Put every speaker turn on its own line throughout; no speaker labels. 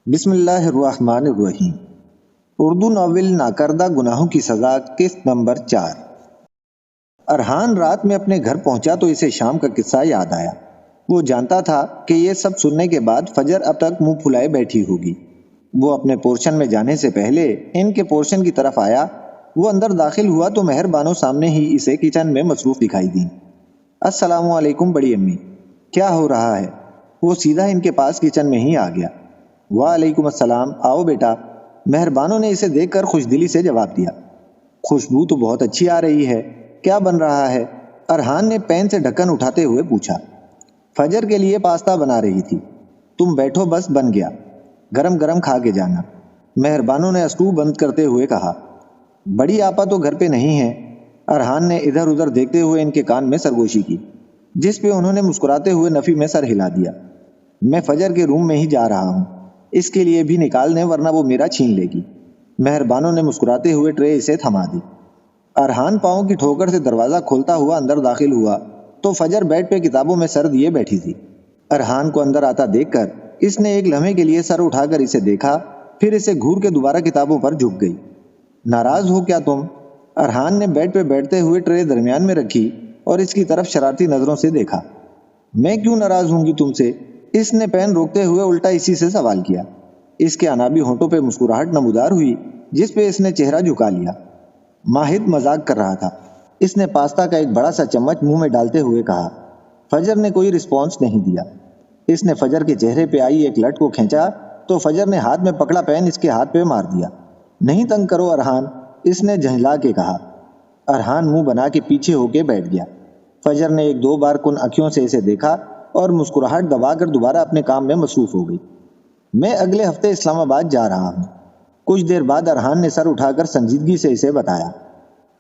بسم اللہ الرحمن الرحیم۔ اردو ناول ناکردہ گناہوں کی سزا، قسط نمبر 4۔ ارحان رات میں اپنے گھر پہنچا تو اسے شام کا قصہ یاد آیا۔ وہ جانتا تھا کہ یہ سب سننے کے بعد فجر اب تک منہ پھلائے بیٹھی ہوگی۔ وہ اپنے پورشن میں جانے سے پہلے ان کے پورشن کی طرف آیا۔ وہ اندر داخل ہوا تو مہر بانو سامنے ہی اسے کچن میں مصروف دکھائی دیں۔ السلام علیکم بڑی امی، کیا ہو رہا ہے؟ وہ سیدھا ان کے پاس کچن میں ہی آ گیا۔ وعلیکم السلام، آؤ بیٹا۔ مہر بانو نے اسے دیکھ کر خوش دلی سے جواب دیا۔ خوشبو تو بہت اچھی آ رہی ہے، کیا بن رہا ہے؟ ارحان نے پین سے ڈھکن اٹھاتے ہوئے پوچھا۔ فجر کے لیے پاستا بنا رہی تھی۔ تم بیٹھو، بس بن گیا، گرم گرم کھا کے جانا، مہر بانو نے اسٹو بند کرتے ہوئے کہا۔ بڑی آپا تو گھر پہ نہیں ہے۔ ارحان نے ادھر ادھر دیکھتے ہوئے ان کے کان میں سرگوشی کی، جس پہ انہوں نے مسکراتے ہوئے نفی میں سر ہلا دیا۔ میں فجر کے روم میں ہی جا رہا ہوں، اس کے لیے بھی نکال دیں ورنہ وہ میرا چھین لے گی۔ مہر بانو نے مسکراتے ہوئے ٹرے اسے تھما دی۔ ارحان پاؤں کی ٹھوکر سے دروازہ کھولتا ہوا اندر داخل ہوا تو فجر بیڈ پہ کتابوں میں سر دیے بیٹھی تھی۔ ارحان کو اندر آتا دیکھ کر اس نے ایک لمحے کے لیے سر اٹھا کر اسے دیکھا، پھر اسے گھور کے دوبارہ کتابوں پر جھک گئی۔ ناراض ہو کیا تم؟ ارحان نے بیڈ پہ بیٹھتے ہوئے ٹرے درمیان میں رکھی اور اس کی طرف شرارتی نظروں سے دیکھا۔ میں کیوں ناراض ہوں گی تم سے؟ اس نے پین روکتے ہوئے الٹا اسی سے سوال کیا۔ اس کے انابی ہونٹوں پہ مسکراہٹ نمودار ہوئی، جس پہ اس نے چہرہ جھکا لیا۔ ماہد مذاق کر رہا تھا، اس نے پاستا کا ایک بڑا سا چمچ منہ میں ڈالتے ہوئے کہا۔ فجر نے کوئی رسپانس نہیں دیا۔ اس نے فجر کے چہرے پہ آئی ایک لٹ کو کھینچا تو فجر نے ہاتھ میں پکڑا پین اس کے ہاتھ پہ مار دیا۔ نہیں تنگ کرو ارحان، اس نے جھنجلا کے کہا۔ ارحان منہ بنا کے پیچھے ہو کے بیٹھ گیا۔ فجر نے ایک دو بار کن اکھیوں سے اسے دیکھا اور مسکراہٹ دبا کر دوبارہ اپنے کام میں مصروف ہو گئی۔ میں اگلے ہفتے اسلام آباد جا رہا ہوں۔ کچھ دیر بعد ارحان نے سر اٹھا کر سنجیدگی سے اسے بتایا۔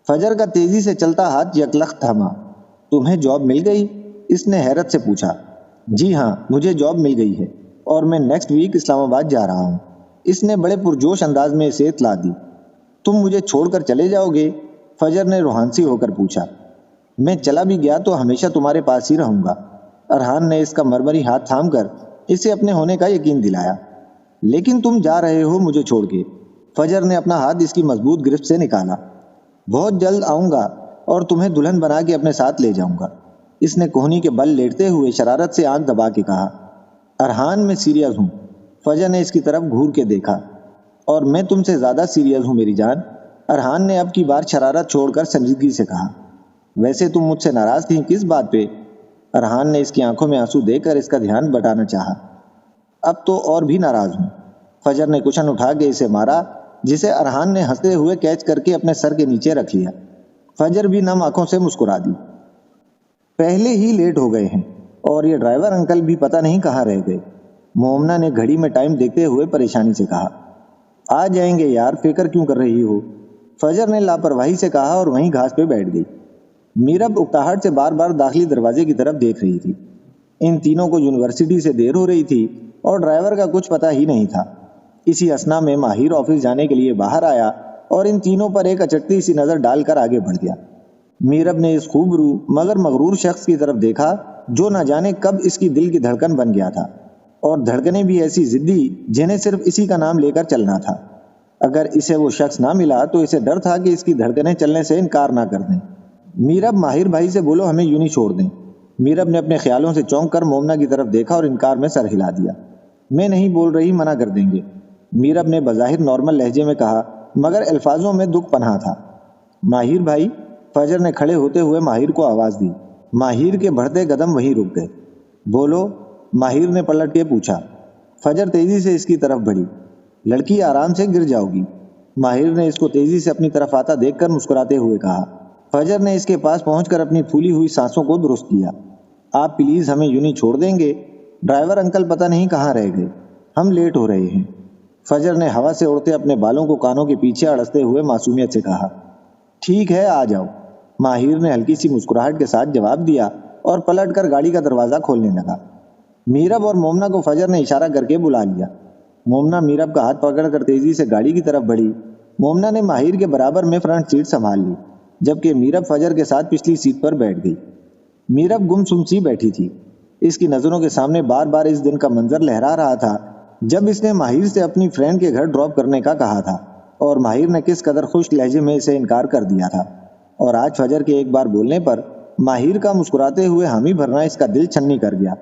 فجر کا تیزی سے چلتا ہاتھ یکلخت تھما۔ تمہیں جاب مل گئی؟ اس نے حیرت سے پوچھا۔ جی ہاں، مجھے جاب مل گئی ہے اور میں نیکسٹ ویک اسلام آباد جا رہا ہوں، اس نے بڑے پرجوش انداز میں اسے اطلاع دی۔ تم مجھے چھوڑ کر چلے جاؤ گے؟ فجر نے روحانسی ہو کر پوچھا۔ میں چلا بھی گیا تو ہمیشہ تمہارے پاس ہی رہوں گا۔ ارحان نے اس کا مرمری ہاتھ تھام کر اسے اپنے ہونے کا یقین دلایا۔ لیکن تم جا رہے ہو مجھے چھوڑ کے؟ فجر نے اپنا ہاتھ اس کی مضبوط گرفت سے نکالا۔ بہت جلد آؤں گا اور تمہیں دلہن بنا کے اپنے ساتھ لے جاؤں گا، اس نے کوہنی کے بل لیٹتے ہوئے شرارت سے آنکھ دبا کے کہا۔ ارحان میں سیریس ہوں، فجر نے اس کی طرف گھور کے دیکھا۔ اور میں تم سے زیادہ سیریس ہوں میری جان، ارحان نے اب کی بار شرارت چھوڑ کر سنجیدگی سے کہا۔ ویسے تم مجھ سے ناراض تھی، کس بات پہ؟ ارحان نے اس کی آنکھوں میں آنسو دے کر اس کا دھیان بٹانا چاہا۔ اب تو اور بھی ناراض ہوں، فجر نے کشن اٹھا کے اسے مارا، جسے ارحان نے ہنستے ہوئے کیچ کر کے اپنے سر کے نیچے رکھ لیا۔ فجر بھی نم آنکھوں سے مسکرا دی۔ پہلے ہی لیٹ ہو گئے ہیں اور یہ ڈرائیور انکل بھی پتہ نہیں کہاں رہ گئے، مومنہ نے گھڑی میں ٹائم دیکھتے ہوئے پریشانی سے کہا۔ آ جائیں گے یار، فکر کیوں کر رہی ہو؟ فجر نے لاپرواہی سے کہا اور وہیں گھاس پہ بیٹھ گئی۔ میرب اکتاہٹ سے بار بار داخلی دروازے کی طرف دیکھ رہی تھی۔ ان تینوں کو یونیورسٹی سے دیر ہو رہی تھی اور ڈرائیور کا کچھ پتہ ہی نہیں تھا۔ اسی اثنا میں ماہر آفس جانے کے لیے باہر آیا اور ان تینوں پر ایک اچٹتی سی نظر ڈال کر آگے بڑھ گیا۔ میرب نے اس خوبرو مگر مغرور شخص کی طرف دیکھا جو نہ جانے کب اس کی دل کی دھڑکن بن گیا تھا، اور دھڑکنیں بھی ایسی ضدی جنہیں صرف اسی کا نام لے کر چلنا تھا۔ اگر اسے وہ شخص نہ ملا تو اسے ڈر تھا کہ اس کی دھڑکنیں چلنے سے انکار نہ کر دیں۔ میرب، ماہر بھائی سے بولو ہمیں یوں ہی چھوڑ دیں۔ میرب نے اپنے خیالوں سے چونک کر مومنہ کی طرف دیکھا اور انکار میں سر ہلا دیا۔ میں نہیں بول رہی، منع کر دیں گے، میرب نے بظاہر نارمل لہجے میں کہا، مگر الفاظوں میں دکھ پنہا تھا۔ ماہر بھائی، فجر نے کھڑے ہوتے ہوئے ماہر کو آواز دی۔ ماہر کے بڑھتے قدم وہیں رک گئے۔ بولو، ماہر نے پلٹ کے پوچھا۔ فجر تیزی سے اس کی طرف بڑھی۔ لڑکی آرام سے گر جاؤ گی، ماہر نے اس کو تیزی سے اپنی طرف آتا دیکھ کر مسکراتے ہوئے کہا۔ فجر نے اس کے پاس پہنچ کر اپنی پھولی ہوئی سانسوں کو درست کیا۔ آپ پلیز ہمیں یوں ہی چھوڑ دیں گے؟ ڈرائیور انکل پتہ نہیں کہاں رہ گئے، ہم لیٹ ہو رہے ہیں، فجر نے ہوا سے اڑتے اپنے بالوں کو کانوں کے پیچھے اڑستے ہوئے معصومیت سے کہا۔ ٹھیک ہے، آ جاؤ، ماہر نے ہلکی سی مسکراہٹ کے ساتھ جواب دیا اور پلٹ کر گاڑی کا دروازہ کھولنے لگا۔ میرب اور مومنہ کو فجر نے اشارہ کر کے بلا لیا۔ مومنہ میرب کا ہاتھ پکڑ کر تیزی سے گاڑی کی طرف بڑھی۔ مومنہ نے ماہر کے برابر میں فرنٹ سیٹ سنبھال لی، جبکہ میرب فجر کے ساتھ پچھلی سیٹ پر بیٹھ گئی۔ میرب گم سم سی بیٹھی تھی۔ اس کی نظروں کے سامنے بار بار اس دن کا منظر لہرا رہا تھا جب اس نے ماہر سے اپنی فرینڈ کے گھر ڈراپ کرنے کا کہا تھا اور ماہر نے کس قدر خوش لہجے میں اسے انکار کر دیا تھا، اور آج فجر کے ایک بار بولنے پر ماہر کا مسکراتے ہوئے حامی بھرنا اس کا دل چھنی کر گیا۔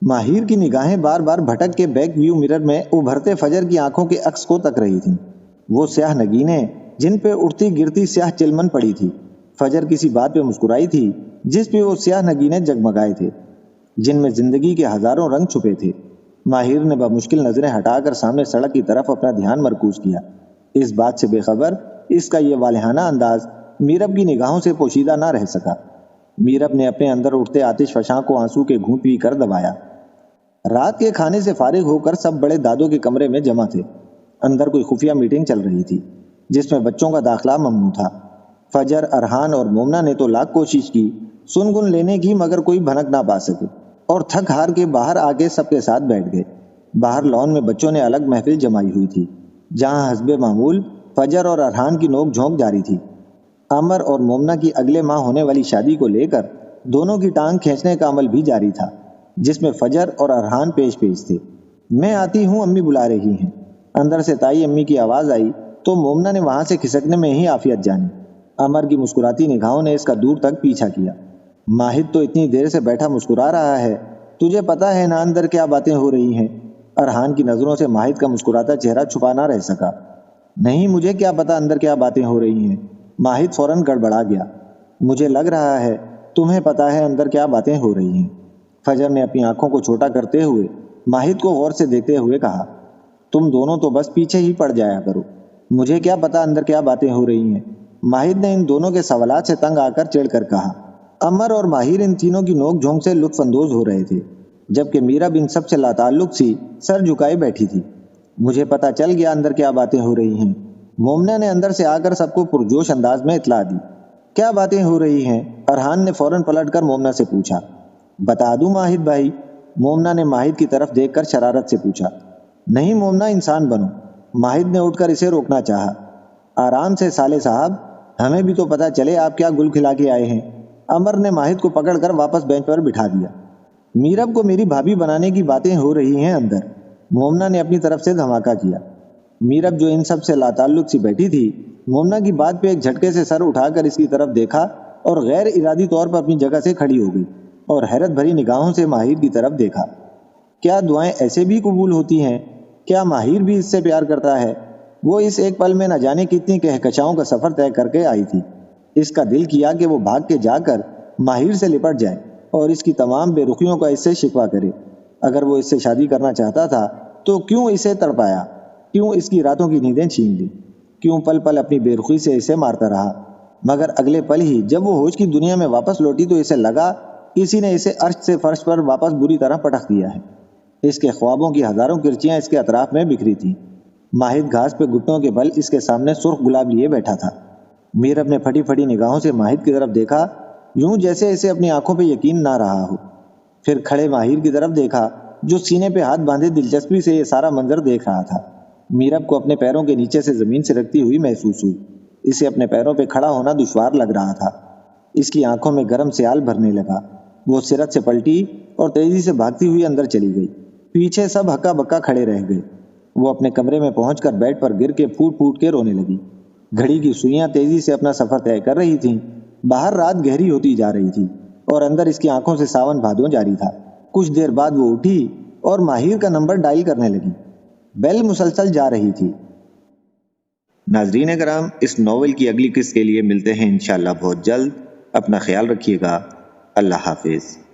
ماہر کی نگاہیں بار بار بھٹک کے بیک ویو مرر میں ابھرتے فجر کی آنکھوں کے عکس کو تک رہی تھیں، وہ سیاہ نگینیں جن پہ اڑتی گرتی سیاہ چلمن پڑی تھی۔ فجر کسی بات پہ مسکرائی تھی جس پہ وہ سیاہ نگینے جگمگائے تھے، جن میں زندگی کے ہزاروں رنگ چھپے تھے۔ ماہر نے بمشکل نظریں ہٹا کر سامنے سڑک کی طرف اپنا دھیان مرکوز کیا۔ اس بات سے بے خبر اس کا یہ والہانہ انداز میرب کی نگاہوں سے پوشیدہ نہ رہ سکا۔ میرب نے اپنے اندر اٹھتے آتش فشاں کو آنسو کے گھونٹ پی کر دبایا۔ رات کے کھانے سے فارغ ہو کر سب بڑے دادوں کے کمرے میں جمع تھے۔ اندر کوئی خفیہ میٹنگ چل رہی تھی جس میں بچوں کا داخلہ ممنوع تھا۔ فجر، ارحان اور مومنہ نے تو لاکھ کوشش کی سن گن لینے کی، مگر کوئی بھنک نہ پا سکے اور تھک ہار کے باہر آ کے سب کے ساتھ بیٹھ گئے۔ باہر لان میں بچوں نے الگ محفل جمائی ہوئی تھی جہاں حسب معمول فجر اور ارحان کی نوک جھونک جاری تھی۔ عمر اور مومنہ کی اگلے ماہ ہونے والی شادی کو لے کر دونوں کی ٹانگ کھینچنے کا عمل بھی جاری تھا، جس میں فجر اور ارحان پیش تھے۔ میں آتی ہوں، امی بلا رہی ہیں۔ اندر سے تائی امی کی آواز آئی تو مومنہ نے وہاں سے کھسکنے میں ہی عافیت جانی۔ عمر کی مسکراتی نگاہوں نے اس کا دور تک پیچھا کیا۔ ماہد تو اتنی دیر سے بیٹھا مسکرا رہا ہے، تجھے پتا ہے نا اندر کیا باتیں ہو رہی ہیں؟ ارحان کی نظروں سے ماہد کا مسکراتا چہرہ چھپا نہ رہ سکا۔ نہیں، مجھے کیا پتا اندر کیا باتیں ہو رہی ہیں؟ ماہد فوراً گڑبڑا گیا۔ مجھے لگ رہا ہے تمہیں پتا ہے اندر کیا باتیں ہو رہی ہیں۔ فجر نے اپنی آنکھوں کو چھوٹا کرتے ہوئے ماہد کو غور سے دیکھتے ہوئے کہا، تم دونوں تو بس پیچھے ہی پڑ جایا کرو، مجھے کیا پتا اندر کیا باتیں ہو رہی ہیں؟ ماہد نے ان دونوں کے سوالات سے تنگ آ کر چڑھ کر کہا۔ عمر اور ماہر ان تینوں کی نوک جھونک سے لطف اندوز ہو رہے تھے، جبکہ میرب ان سب سے لاتعلق سی سر جھکائے بیٹھی تھی۔ مجھے پتا چل گیا اندر کیا باتیں ہو رہی ہیں، مومنہ نے اندر سے آ کر سب کو پرجوش انداز میں اطلاع دی۔ کیا باتیں ہو رہی ہیں؟ ارحان نے فوراً پلٹ کر مومنہ سے پوچھا۔ بتا دوں ماہد بھائی؟ مومنہ نے ماہد کی طرف دیکھ کر شرارت سے پوچھا۔ نہیں مومنہ، انسان بنو۔ ماہد نے اٹھ کر اسے روکنا چاہا۔ آرام سے سالے صاحب، ہمیں بھی تو پتا چلے آپ کیا گل کھلا کے آئے ہیں۔ عمر نے ماہد کو پکڑ کر واپس بینچ پر بٹھا دیا۔ میرب کو میری بھابھی بنانے کی باتیں ہو رہی ہیں اندر، مومنہ نے اپنی طرف سے دھماکہ کیا۔ میرب جو ان سب سے لاتعلق سی بیٹھی تھی، مومنہ کی بات پہ ایک جھٹکے سے سر اٹھا کر اس کی طرف دیکھا اور غیر ارادی طور پر اپنی جگہ سے کھڑی ہو گئی اور حیرت بھری نگاہوں سے ماہر کی طرف دیکھا۔ کیا دعائیں ایسے بھی قبول ہوتی ہیں؟ کیا ماہر بھی اس سے پیار کرتا ہے؟ وہ اس ایک پل میں نہ جانے کتنی کہکشاؤں کا سفر طے کر کے آئی تھی۔ اس کا دل کیا کہ وہ بھاگ کے جا کر ماہر سے لپٹ جائے اور اس کی تمام بے رخیوں کا اس سے شکوہ کرے۔ اگر وہ اس سے شادی کرنا چاہتا تھا تو کیوں اسے تڑپایا؟ کیوں اس کی راتوں کی نیندیں چھین لی؟ کیوں پل پل اپنی بے رخی سے اسے مارتا رہا؟ مگر اگلے پل ہی جب وہ ہوش کی دنیا میں واپس لوٹی تو اسے لگا کسی نے اسے عرش سے فرش پر واپس بری طرح پٹخ دیا ہے۔ اس کے خوابوں کی ہزاروں کرچیاں اس کے اطراف میں بکھری تھیں۔ ماہد گھاس پہ گھٹنوں کے بل اس کے سامنے سرخ گلاب لیے بیٹھا تھا۔ میرب نے پھٹی پھٹی نگاہوں سے ماہد کی طرف دیکھا، یوں جیسے اسے اپنی آنکھوں پہ یقین نہ رہا ہو۔ پھر کھڑے ماہر کی طرف دیکھا جو سینے پہ ہاتھ باندھے دلچسپی سے یہ سارا منظر دیکھ رہا تھا۔ میرب کو اپنے پیروں کے نیچے سے زمین سے رکھتی ہوئی محسوس ہوئی۔ اسے اپنے پیروں پہ کھڑا ہونا دشوار لگ رہا تھا۔ اس کی آنکھوں میں گرم سیال بھرنے لگا۔ وہ سرت سے پلٹی اور تیزی سے بھاگتی ہوئی اندر چلی گئی۔ پیچھے سب ہکا بکا کھڑے رہ گئے۔ وہ اپنے کمرے میں پہنچ کر بیڈ پر گر کے پھوٹ پھوٹ کے رونے لگی۔ گھڑی کی سوئیاں تیزی سے اپنا سفر طے کر رہی تھیں۔ باہر رات گہری ہوتی جا رہی تھی اور اندر اس کی آنکھوں سے ساون بھادوں جاری تھا۔ کچھ دیر بعد وہ اٹھی اور ماہر کا نمبر ڈائل کرنے لگی۔ بیل مسلسل جا رہی تھی۔
ناظرین کرام، اس ناول کی اگلی قسط کے لیے ملتے ہیں انشاءاللہ بہت جلد۔ اپنا خیال رکھیے گا۔ اللہ حافظ۔